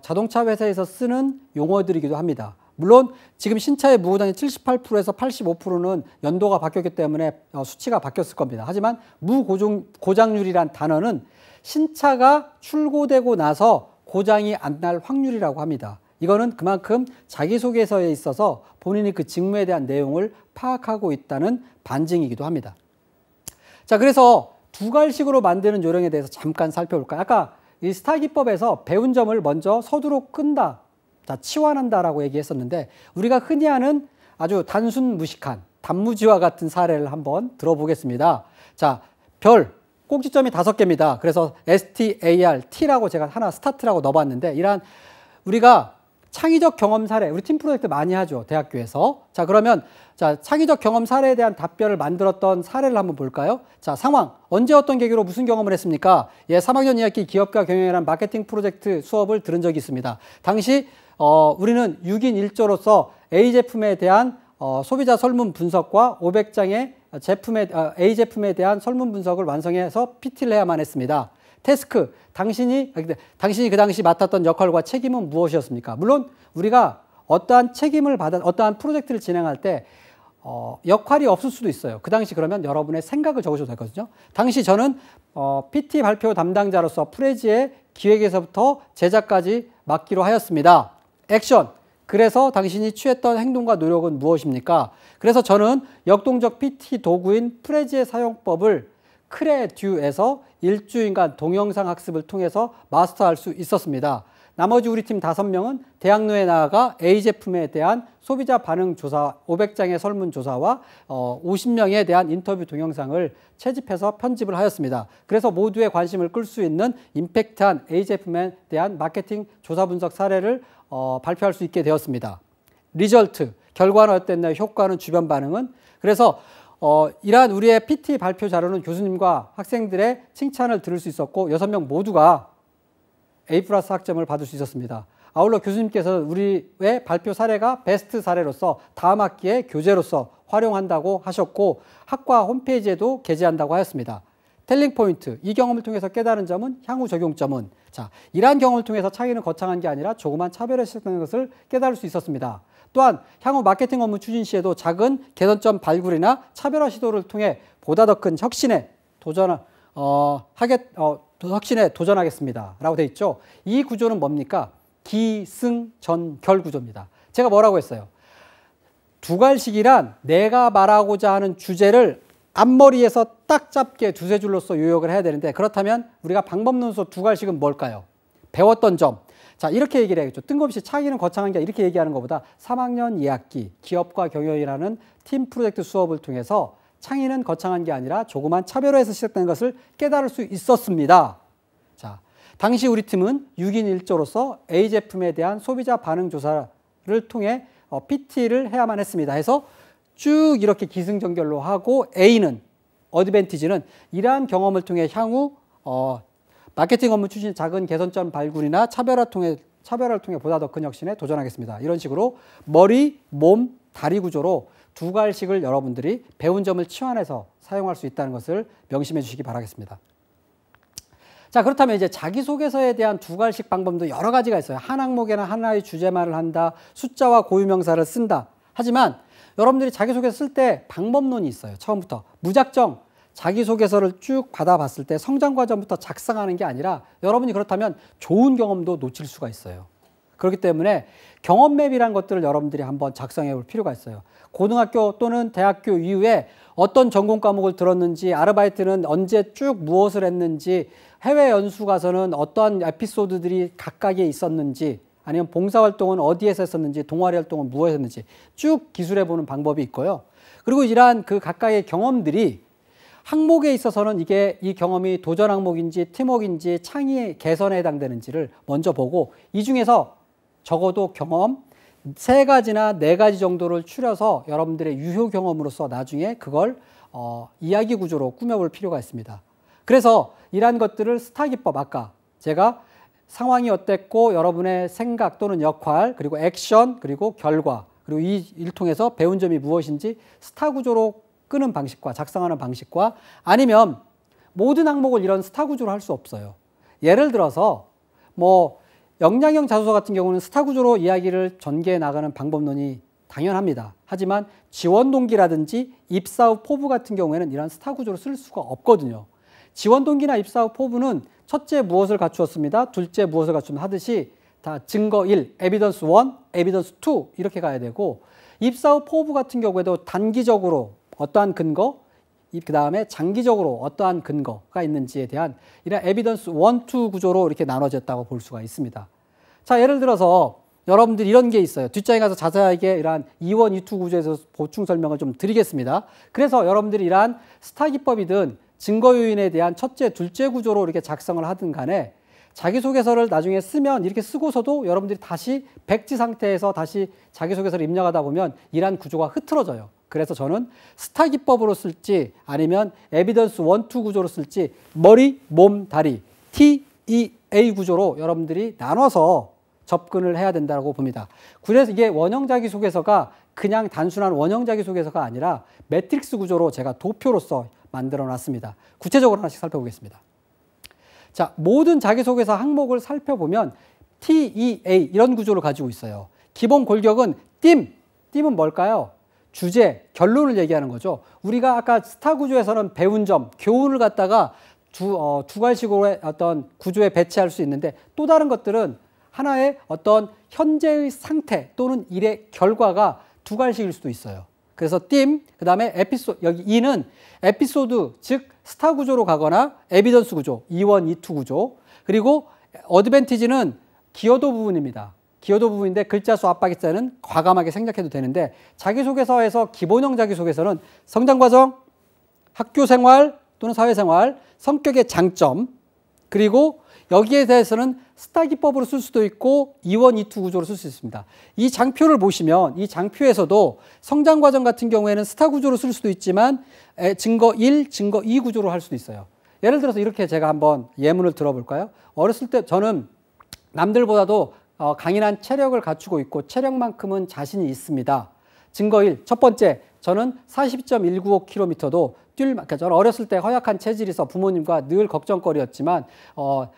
자동차 회사에서 쓰는 용어들이기도 합니다. 물론 지금 신차의 무고장률 78%에서 85%는 연도가 바뀌었기 때문에 수치가 바뀌었을 겁니다. 하지만 무고장률이란 단어는 신차가 출고되고 나서 고장이 안 날 확률이라고 합니다. 이거는 그만큼 자기소개서에 있어서 본인이 그 직무에 대한 내용을 파악하고 있다는 반증이기도 합니다. 자, 그래서 두괄식으로 만드는 요령에 대해서 잠깐 살펴볼까요? 아까 이 스타 기법에서 배운 점을 먼저 서두로 끈다, 자, 치환한다라고 얘기했었는데 우리가 흔히 하는 아주 단순 무식한 단무지와 같은 사례를 한번 들어보겠습니다. 자, 별, 꼭지점이 5개입니다. 그래서 STAR, T라고 제가 하나 스타트라고 넣어봤는데 이러한 우리가 창의적 경험 사례, 우리 팀 프로젝트 많이 하죠, 대학교에서. 자, 그러면 자, 창의적 경험 사례에 대한 답변을 만들었던 사례를 한번 볼까요? 자, 상황, 언제 어떤 계기로 무슨 경험을 했습니까? 예, 3학년 2학기 기업가 경영이라는 마케팅 프로젝트 수업을 들은 적이 있습니다. 당시 우리는 6인 1조로서 A 제품에 대한 소비자 설문 분석과 500장의 A 제품에 대한 설문 분석을 완성해서 PT를 해야만 했습니다. 태스크, 당신이 그 당시 맡았던 역할과 책임은 무엇이었습니까? 물론 우리가 어떠한 책임을 어떠한 프로젝트를 진행할 때 역할이 없을 수도 있어요. 그 당시 그러면 여러분의 생각을 적으셔도 되거든요. 당시 저는 PT 발표 담당자로서 프레지의 기획에서부터 제작까지 맡기로 하였습니다. 액션, 그래서 당신이 취했던 행동과 노력은 무엇입니까? 그래서 저는 역동적 PT 도구인 프레지의 사용법을 크레듀에서 일주일간 동영상 학습을 통해서 마스터할 수 있었습니다. 나머지 우리 팀 5명은 대학로에 나아가 A 제품에 대한 소비자 반응 조사 500장의 설문조사와 50명에 대한 인터뷰 동영상을 채집해서 편집을 하였습니다. 그래서 모두의 관심을 끌 수 있는 임팩트한 A 제품에 대한 마케팅 조사 분석 사례를 발표할 수 있게 되었습니다. 리절트, 결과는 어땠나요? 효과는, 주변 반응은? 그래서 이러한 우리의 PT 발표 자료는 교수님과 학생들의 칭찬을 들을 수 있었고 6명 모두가 A+ 학점을 받을 수 있었습니다. 아울러 교수님께서는 우리의 발표 사례가 베스트 사례로서 다음 학기에 교재로서 활용한다고 하셨고 학과 홈페이지에도 게재한다고 하였습니다. 텔링 포인트, 이 경험을 통해서 깨달은 점은, 향후 적용점은, 자, 이러한 경험을 통해서 차이는 거창한 게 아니라 조그만 차별화 시작되는 것을 깨달을 수 있었습니다. 또한 향후 마케팅 업무 추진 시에도 작은 개선점 발굴이나 차별화 시도를 통해 보다 더 큰 혁신에 도전하겠습니다. 라고 되어 있죠. 이 구조는 뭡니까? 기승전결 구조입니다. 제가 뭐라고 했어요? 두괄식이란 내가 말하고자 하는 주제를 앞머리에서 딱 잡게 두세 줄로서 요약을 해야 되는데 그렇다면 우리가 방법론서 두괄식은 뭘까요? 배웠던 점. 자, 이렇게 얘기를 해야겠죠. 뜬금없이 차이는 거창한 게 이렇게 얘기하는 것보다 3학년 2학기 기업과 경영이라는 팀 프로젝트 수업을 통해서 창의는 거창한 게 아니라 조그만 차별화에서 시작되는 것을 깨달을 수 있었습니다. 자, 당시 우리 팀은 6인 1조로서 A 제품에 대한 소비자 반응 조사를 통해 PT를 해야만 했습니다. 해서 쭉 이렇게 기승전결로 하고 A는, 어드밴티지는 이러한 경험을 통해 향후 마케팅 업무 추진 작은 개선점 발굴이나 차별화를 통해 보다 더 큰 혁신에 도전하겠습니다. 이런 식으로 머리, 몸, 다리 구조로 두괄식을 여러분들이 배운 점을 치환해서 사용할 수 있다는 것을 명심해 주시기 바라겠습니다. 자, 그렇다면 이제 자기소개서에 대한 두괄식 방법도 여러 가지가 있어요. 한 항목에는 하나의 주제말을 한다, 숫자와 고유명사를 쓴다. 하지만 여러분들이 자기소개서 쓸 때 방법론이 있어요. 처음부터 무작정 자기소개서를 쭉 받아봤을 때 성장과정부터 작성하는 게 아니라 여러분이 그렇다면 좋은 경험도 놓칠 수가 있어요. 그렇기 때문에 경험맵이라는 것들을 여러분들이 한번 작성해 볼 필요가 있어요. 고등학교 또는 대학교 이후에 어떤 전공 과목을 들었는지, 아르바이트는 언제 쭉 무엇을 했는지, 해외 연수 가서는 어떠한 에피소드들이 각각에 있었는지, 아니면 봉사활동은 어디에서 했었는지, 동아리 활동은 무엇에서 했는지 쭉 기술해 보는 방법이 있고요. 그리고 이러한 그 각각의 경험들이 항목에 있어서는 이 경험이 도전 항목인지 팀워크인지 창의 개선에 해당되는지를 먼저 보고 이 중에서 적어도 경험 3가지나 4가지 정도를 추려서 여러분들의 유효 경험으로서 나중에 그걸 이야기 구조로 꾸며볼 필요가 있습니다. 그래서 이러한 것들을 스타 기법, 아까 제가 상황이 어땠고 여러분의 생각 또는 역할 그리고 액션 그리고 결과 그리고 이 일 통해서 배운 점이 무엇인지 스타 구조로 끄는 방식과 작성하는 방식과 아니면 모든 항목을 이런 스타 구조로 할 수 없어요. 예를 들어서 역량형 자소서 같은 경우는 스타 구조로 이야기를 전개해 나가는 방법론이 당연합니다. 하지만 지원 동기라든지 입사 후 포부 같은 경우에는 이런 스타 구조로 쓸 수가 없거든요. 지원 동기나 입사 후 포부는 첫째 무엇을 갖추었습니다. 둘째 무엇을 갖추면 하듯이 다 증거 1, 에비던스 1, 에비던스 2 이렇게 가야 되고 입사 후 포부 같은 경우에도 단기적으로 어떠한 근거, 그 다음에 장기적으로 어떠한 근거가 있는지에 대한 이런 에비던스 1, 2 구조로 이렇게 나눠졌다고 볼 수가 있습니다. 자, 예를 들어서 여러분들 이런 게 있어요. 뒷장에 가서 자세하게 이러한 2원, 2투 구조에서 보충 설명을 좀 드리겠습니다. 그래서 여러분들이 이러한 스타 기법이든 증거 요인에 대한 첫째, 둘째 구조로 이렇게 작성을 하든 간에 자기소개서를 나중에 쓰면 이렇게 쓰고서도 여러분들이 다시 백지 상태에서 다시 자기소개서를 입력하다 보면 이러한 구조가 흐트러져요. 그래서 저는 스타 기법으로 쓸지 아니면 에비던스 1, 2 구조로 쓸지 머리, 몸, 다리, TEA 구조로 여러분들이 나눠서 접근을 해야 된다고 봅니다. 그래서 이게 원형 자기소개서가 그냥 단순한 원형 자기소개서가 아니라 매트릭스 구조로 제가 도표로서 만들어 놨습니다. 구체적으로 하나씩 살펴보겠습니다. 자, 모든 자기소개서 항목을 살펴보면 TEA 이런 구조를 가지고 있어요. 기본 골격은 띠은 뭘까요? 주제, 결론을 얘기하는 거죠. 우리가 아까 스타 구조에서는 배운 점, 교훈을 갖다가 두괄식으로 어떤 구조에 배치할 수 있는데 또 다른 것들은 하나의 어떤 현재의 상태 또는 일의 결과가 두괄식일 수도 있어요. 그래서 그 다음에 에피소드, 여기 E는 에피소드, 즉 스타 구조로 가거나 에비던스 구조, 2원, 2투 구조, 그리고 어드밴티지는 기여도 부분입니다. 기여도 부분인데 글자 수 압박일 때는 과감하게 생략해도 되는데 자기소개서에서 기본형 자기소개서는 성장과정, 학교생활 또는 사회생활, 성격의 장점 그리고 여기에 대해서는 스타 기법으로 쓸 수도 있고 2원 2투 구조로 쓸 수 있습니다. 이 장표를 보시면 이 장표에서도 성장과정 같은 경우에는 스타 구조로 쓸 수도 있지만 증거 1, 증거 2 구조로 할 수도 있어요. 예를 들어서 이렇게 제가 한번 예문을 들어볼까요? 어렸을 때 저는 남들보다도 강인한 체력을 갖추고 있고 체력만큼은 자신이 있습니다. 증거 1, 첫 번째, 저는 42.195km도 그러니까 저는 어렸을 때 허약한 체질이서 부모님과 늘 걱정거리였지만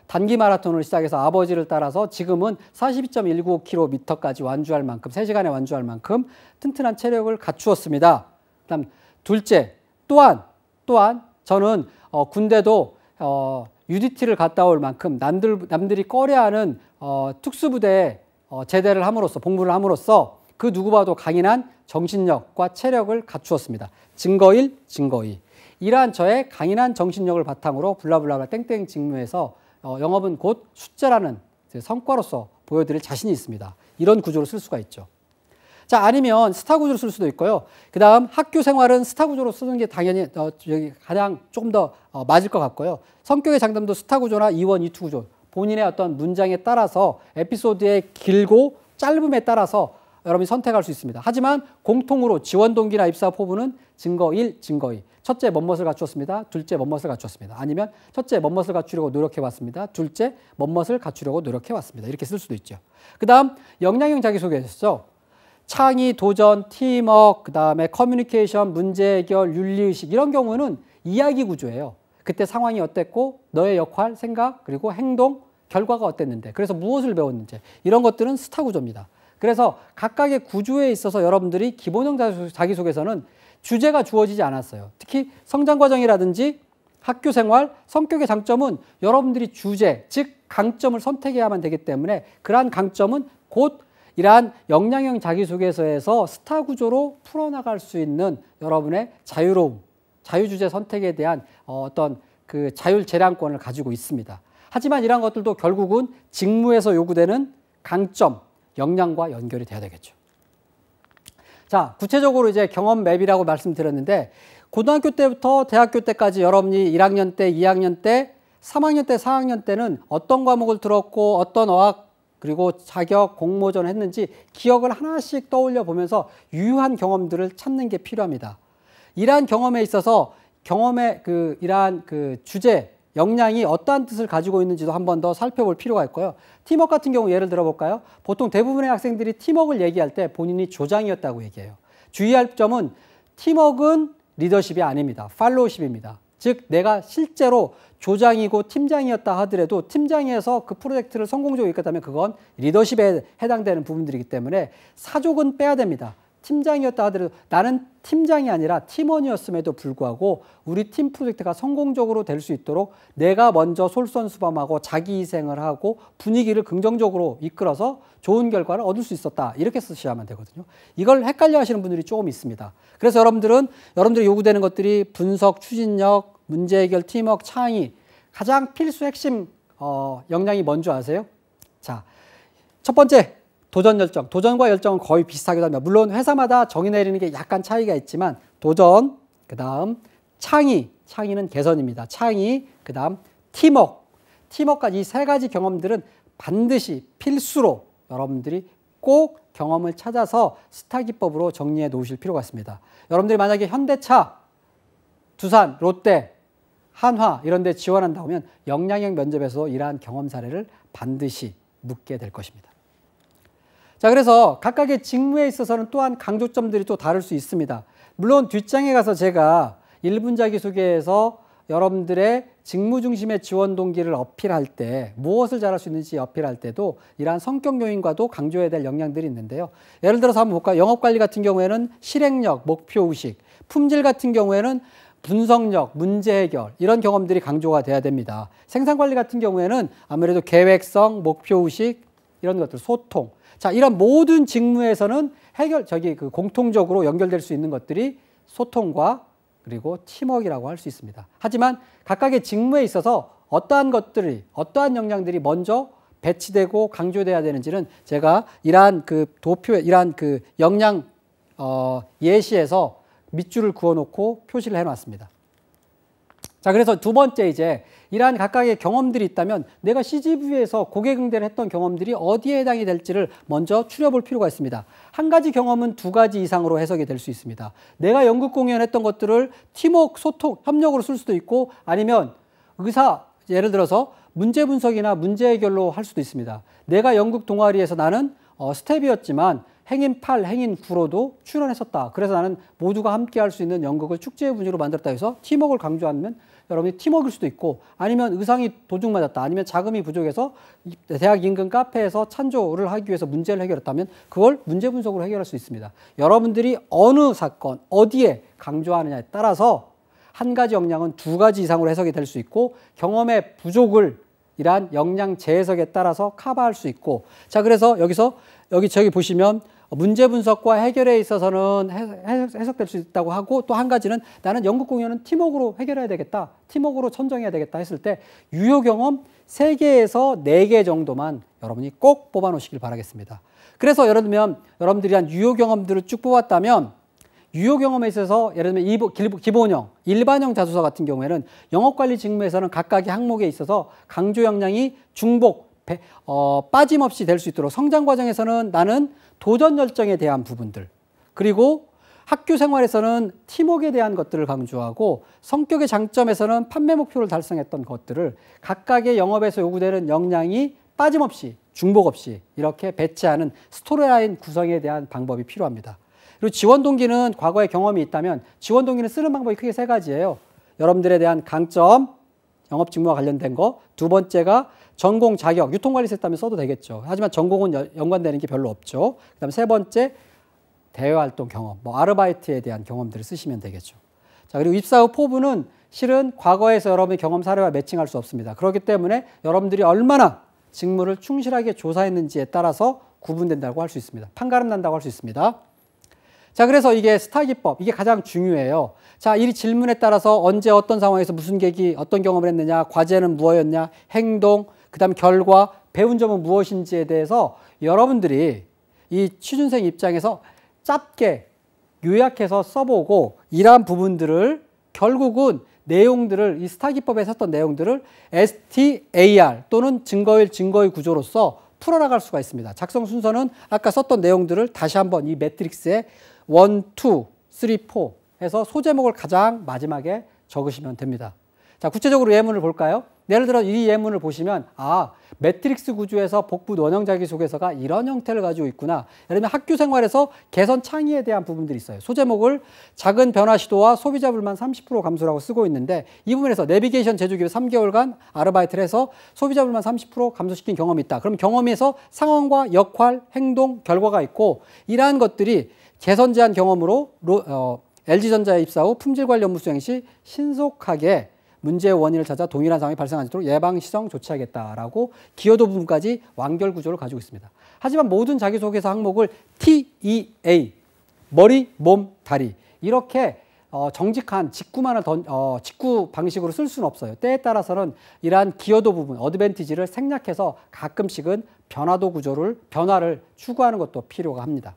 단기 마라톤을 시작해서 아버지를 따라서 지금은 42.195km까지 완주할 만큼 3시간에 완주할 만큼 튼튼한 체력을 갖추었습니다. 그다음 둘째, 또한 저는 군대도 UDT를 갔다 올 만큼 남들이 꺼려하는 특수부대에 제대를 함으로써 복무를 함으로써 그 누구봐도 강인한 정신력과 체력을 갖추었습니다. 증거 1, 증거 2. 이러한 저의 강인한 정신력을 바탕으로 블라블라블라 땡땡 직무에서 영업은 곧 숫자라는 성과로서 보여드릴 자신이 있습니다. 이런 구조로 쓸 수가 있죠. 자, 아니면 스타 구조로 쓸 수도 있고요. 그 다음 학교 생활은 스타 구조로 쓰는 게 당연히 가장 조금 더 맞을 것 같고요. 성격의 장점도 스타 구조나 2원 2투 구조. 본인의 어떤 문장에 따라서 에피소드의 길고 짧음에 따라서 여러분이 선택할 수 있습니다. 하지만 공통으로 지원 동기나 입사 포부는 증거 1, 증거 2. 첫째, 멋멋을 갖추었습니다. 둘째, 멋멋을 갖추었습니다. 아니면 첫째, 멋멋을 갖추려고 노력해왔습니다. 둘째, 멋멋을 갖추려고 노력해왔습니다. 이렇게 쓸 수도 있죠. 그 다음 역량형 자기소개였죠. 창의, 도전, 팀워크, 그 다음에 커뮤니케이션, 문제 해결, 윤리의식 이런 경우는 이야기 구조예요. 그때 상황이 어땠고 너의 역할, 생각, 그리고 행동, 결과가 어땠는데 그래서 무엇을 배웠는지 이런 것들은 스타 구조입니다. 그래서 각각의 구조에 있어서 여러분들이 기본형 자기소개서는 주제가 주어지지 않았어요. 특히 성장과정이라든지 학교생활, 성격의 장점은 여러분들이 주제, 즉 강점을 선택해야만 되기 때문에 그러한 강점은 곧 이러한 역량형 자기소개서에서 스타 구조로 풀어나갈 수 있는 여러분의 자유로움, 자유주제 선택에 대한 어떤 그 자율 재량권을 가지고 있습니다. 하지만 이러한 것들도 결국은 직무에서 요구되는 강점, 역량과 연결이 돼야 되겠죠. 자, 구체적으로 이제 경험 맵이라고 말씀드렸는데 고등학교 때부터 대학교 때까지 여러분이 1학년 때, 2학년 때, 3학년 때, 4학년 때는 어떤 과목을 들었고 어떤 어학 그리고 자격, 공모전 했는지 기억을 하나씩 떠올려 보면서 유효한 경험들을 찾는 게 필요합니다. 이러한 경험에 있어서 경험의 이러한 주제, 역량이 어떠한 뜻을 가지고 있는지도 한 번 더 살펴볼 필요가 있고요. 팀워크 같은 경우 예를 들어볼까요? 보통 대부분의 학생들이 팀워크를 얘기할 때 본인이 조장이었다고 얘기해요. 주의할 점은 팀워크는 리더십이 아닙니다. 팔로우십입니다. 즉 내가 실제로 조장이고 팀장이었다 하더라도 팀장에서 그 프로젝트를 성공적으로 이끌었다면 그건 리더십에 해당되는 부분들이기 때문에 사족은 빼야 됩니다. 팀장이었다 하더라도 나는 팀장이 아니라 팀원이었음에도 불구하고 우리 팀 프로젝트가 성공적으로 될 수 있도록 내가 먼저 솔선수범하고 자기희생을 하고 분위기를 긍정적으로 이끌어서 좋은 결과를 얻을 수 있었다. 이렇게 쓰셔야만 되거든요. 이걸 헷갈려 하시는 분들이 조금 있습니다. 그래서 여러분들이 요구되는 것들이 분석, 추진력, 문제 해결, 팀워크, 창의 가장 필수 핵심 역량이 뭔지 아세요? 자, 첫 번째. 도전 열정. 도전과 열정은 거의 비슷하기도 합니다. 물론 회사마다 정의 내리는 게 약간 차이가 있지만 도전, 그 다음 창의. 창의는 개선입니다. 창의, 그 다음 팀워크. 팀워크까지 이 세 가지 경험들은 반드시 필수로 여러분들이 꼭 경험을 찾아서 스타 기법으로 정리해 놓으실 필요가 있습니다. 여러분들이 만약에 현대차, 두산, 롯데, 한화 이런 데 지원한다고 하면 역량형 면접에서 이러한 경험 사례를 반드시 묻게 될 것입니다. 자, 그래서 각각의 직무에 있어서는 또한 강조점들이 또 다를 수 있습니다. 물론 뒷장에 가서 제가 1분 자기소개에서 여러분들의 직무 중심의 지원 동기를 어필할 때 무엇을 잘할 수 있는지 어필할 때도 이러한 성격 요인과도 강조해야 될 역량들이 있는데요. 예를 들어서 한번 볼까요? 영업관리 같은 경우에는 실행력, 목표의식, 품질 같은 경우에는 분석력, 문제 해결 이런 경험들이 강조가 돼야 됩니다. 생산관리 같은 경우에는 아무래도 계획성, 목표의식 이런 것들, 소통. 자, 이런 모든 직무에서는 공통적으로 연결될 수 있는 것들이 소통과 그리고 팀워크라고 할 수 있습니다. 하지만 각각의 직무에 있어서 어떠한 역량들이 먼저 배치되고 강조돼야 되는지는 제가 이러한 그 도표, 이러한 그 역량 예시에서 밑줄을 그어놓고 표시를 해놨습니다. 자, 그래서 두 번째 이제 이러한 각각의 경험들이 있다면 내가 CGV에서 고객응대를 했던 경험들이 어디에 해당이 될지를 먼저 추려볼 필요가 있습니다. 한 가지 경험은 두 가지 이상으로 해석이 될 수 있습니다. 내가 연극 공연했던 것들을 팀워크, 소통, 협력으로 쓸 수도 있고 아니면 예를 들어서 문제 분석이나 문제 해결로 할 수도 있습니다. 내가 연극 동아리에서 나는 스텝이었지만 행인 8, 행인 9로도 출연했었다. 그래서 나는 모두가 함께 할 수 있는 연극을 축제의 분위기로 만들었다 해서 팀워크를 강조하면 여러분이 팀워크일 수도 있고 아니면 의상이 도둑 맞았다. 아니면 자금이 부족해서 대학 인근 카페에서 찬조를 하기 위해서 문제를 해결했다면 그걸 문제 분석으로 해결할 수 있습니다. 여러분들이 어느 사건, 어디에 강조하느냐에 따라서 한 가지 역량은 두 가지 이상으로 해석이 될 수 있고 경험의 부족을 이러한 역량 재해석에 따라서 커버할 수 있고 자 그래서 저기 보시면 문제 분석과 해결에 있어서는 해석될 수 있다고 하고 또 한 가지는 나는 연극 공연은 팀워크로 해결해야 되겠다. 팀워크로 선정해야 되겠다 했을 때 유효 경험 3개에서 4개 정도만 여러분이 꼭 뽑아 놓으시길 바라겠습니다. 그래서 예를 들면 여러분들이 한 유효 경험들을 쭉 뽑았다면 유효 경험에 있어서 예를 들면 기본형, 일반형 자소서 같은 경우에는 영업관리 직무에서는 각각의 항목에 있어서 강조 역량이 중복, 빠짐없이 될 수 있도록 성장 과정에서는 나는 도전 열정에 대한 부분들 그리고 학교 생활에서는 팀워크에 대한 것들을 강조하고 성격의 장점에서는 판매 목표를 달성했던 것들을 각각의 영업에서 요구되는 역량이 빠짐없이 중복 없이 이렇게 배치하는 스토리라인 구성에 대한 방법이 필요합니다. 그리고 지원 동기는 과거에 경험이 있다면 지원 동기는 쓰는 방법이 크게 3가지예요. 여러분들에 대한 강점, 영업 직무와 관련된 거. 두 번째가 전공 자격, 유통관리사 했다면 써도 되겠죠. 하지만 전공은 연관되는 게 별로 없죠. 그다음 세 번째 대외활동 경험, 아르바이트에 대한 경험들을 쓰시면 되겠죠. 자 그리고 입사 후 포부는 실은 과거에서 여러분의 경험 사례와 매칭할 수 없습니다. 그렇기 때문에 여러분들이 얼마나 직무를 충실하게 조사했는지에 따라서 구분된다고 할 수 있습니다. 판가름 난다고 할 수 있습니다. 자, 그래서 이게 스타 기법, 이게 가장 중요해요. 자, 이 질문에 따라서 언제 어떤 상황에서 무슨 계기, 어떤 경험을 했느냐, 과제는 무엇이었냐, 행동, 그 다음 결과, 배운 점은 무엇인지에 대해서 여러분들이 이 취준생 입장에서 짧게 요약해서 써보고 이러한 부분들을 결국은 내용들을 이 스타 기법에 썼던 내용들을 STAR 또는 증거일 구조로서 풀어나갈 수가 있습니다. 작성 순서는 아까 썼던 내용들을 다시 한번 이 매트릭스에 1, 2, 3, 4 해서 소제목을 가장 마지막에 적으시면 됩니다. 자, 구체적으로 예문을 볼까요? 예를 들어 이 예문을 보시면 매트릭스 구조에서 복붙 원형 자기소개서가 이런 형태를 가지고 있구나. 예를 들면 학교 생활에서 개선 창의에 대한 부분들이 있어요. 소제목을 작은 변화 시도와 소비자 불만 30% 감소라고 쓰고 있는데 이 부분에서 내비게이션 제조 기업 3개월간 아르바이트를 해서 소비자 불만 30% 감소시킨 경험이 있다. 그럼 경험에서 상황과 역할, 행동, 결과가 있고 이러한 것들이 개선 제한 경험으로 LG전자에 입사 후 품질 관리 업무 수행 시 신속하게 문제의 원인을 찾아 동일한 상황이 발생하지 않도록 예방 시정 조치하겠다라고 기여도 부분까지 완결 구조를 가지고 있습니다. 하지만 모든 자기소개서 항목을 TEA, 머리, 몸, 다리 이렇게 정직한 직구 방식으로 쓸 수는 없어요. 때에 따라서는 이러한 기여도 부분, 어드밴티지를 생략해서 가끔씩은 변화를 추구하는 것도 필요가 합니다.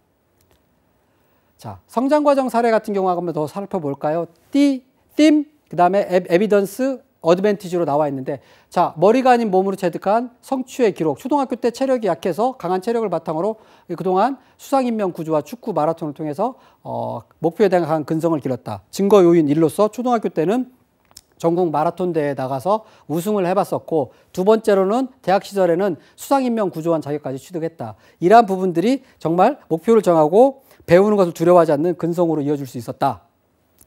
자, 성장과정 사례 같은 경우 한번 더 살펴볼까요? theme, 그 다음에 에비던스, 어드밴티지로 나와 있는데 자, 머리가 아닌 몸으로 체득한 성취의 기록. 초등학교 때 체력이 약해서 강한 체력을 바탕으로 그동안 수상인명 구조와 축구 마라톤을 통해서 목표에 대한 강한 근성을 길렀다. 증거 요인 1로서 초등학교 때는 전국 마라톤 대회에 나가서 우승을 해봤었고 두 번째로는 대학 시절에는 수상인명 구조원 자격까지 취득했다. 이러한 부분들이 정말 목표를 정하고 배우는 것을 두려워하지 않는 근성으로 이어질 수 있었다.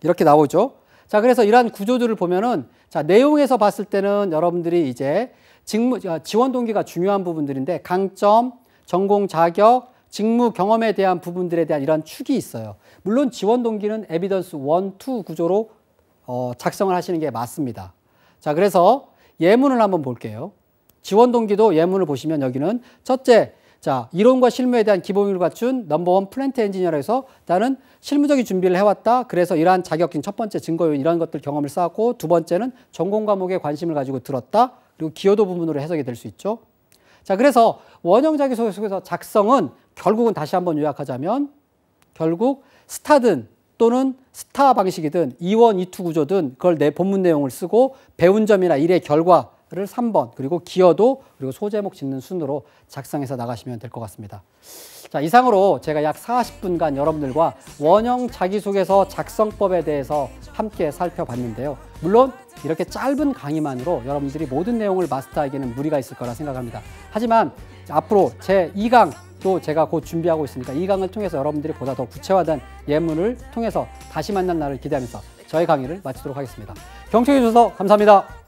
이렇게 나오죠. 자, 그래서 이러한 구조들을 보면은 자, 내용에서 봤을 때는 여러분들이 이제 지원 동기가 중요한 부분들인데 강점, 전공 자격, 직무 경험에 대한 부분들에 대한 이러한 축이 있어요. 물론 지원 동기는 에비던스 1, 2 구조로 작성을 하시는 게 맞습니다. 자, 그래서 예문을 한번 볼게요. 지원 동기도 예문을 보시면 여기는 첫째, 자, 이론과 실무에 대한 기본을 갖춘 넘버원 플랜트 엔지니어에서 나는 실무적인 준비를 해왔다. 그래서 이러한 자격증 첫 번째 증거 요인 이런 것들 경험을 쌓았고 두 번째는 전공 과목에 관심을 가지고 들었다. 그리고 기여도 부분으로 해석이 될 수 있죠. 자, 그래서 원형 자기소개서 작성은 결국은 다시 한번 요약하자면 결국 스타든 또는 스타 방식이든 이원 이투 구조든 그걸 내 본문 내용을 쓰고 배운 점이나 일의 결과를 3번 그리고 기여도 그리고 소제목 짓는 순으로 작성해서 나가시면 될 것 같습니다. 자, 이상으로 제가 약 40분간 여러분들과 원형 자기소개서 작성법에 대해서 함께 살펴봤는데요. 물론 이렇게 짧은 강의만으로 여러분들이 모든 내용을 마스터하기에는 무리가 있을 거라 생각합니다. 하지만 앞으로 제 2강도 제가 곧 준비하고 있으니까 2강을 통해서 여러분들이 보다 더 구체화된 예문을 통해서 다시 만난 날을 기대하면서 저의 강의를 마치도록 하겠습니다. 경청해 주셔서 감사합니다.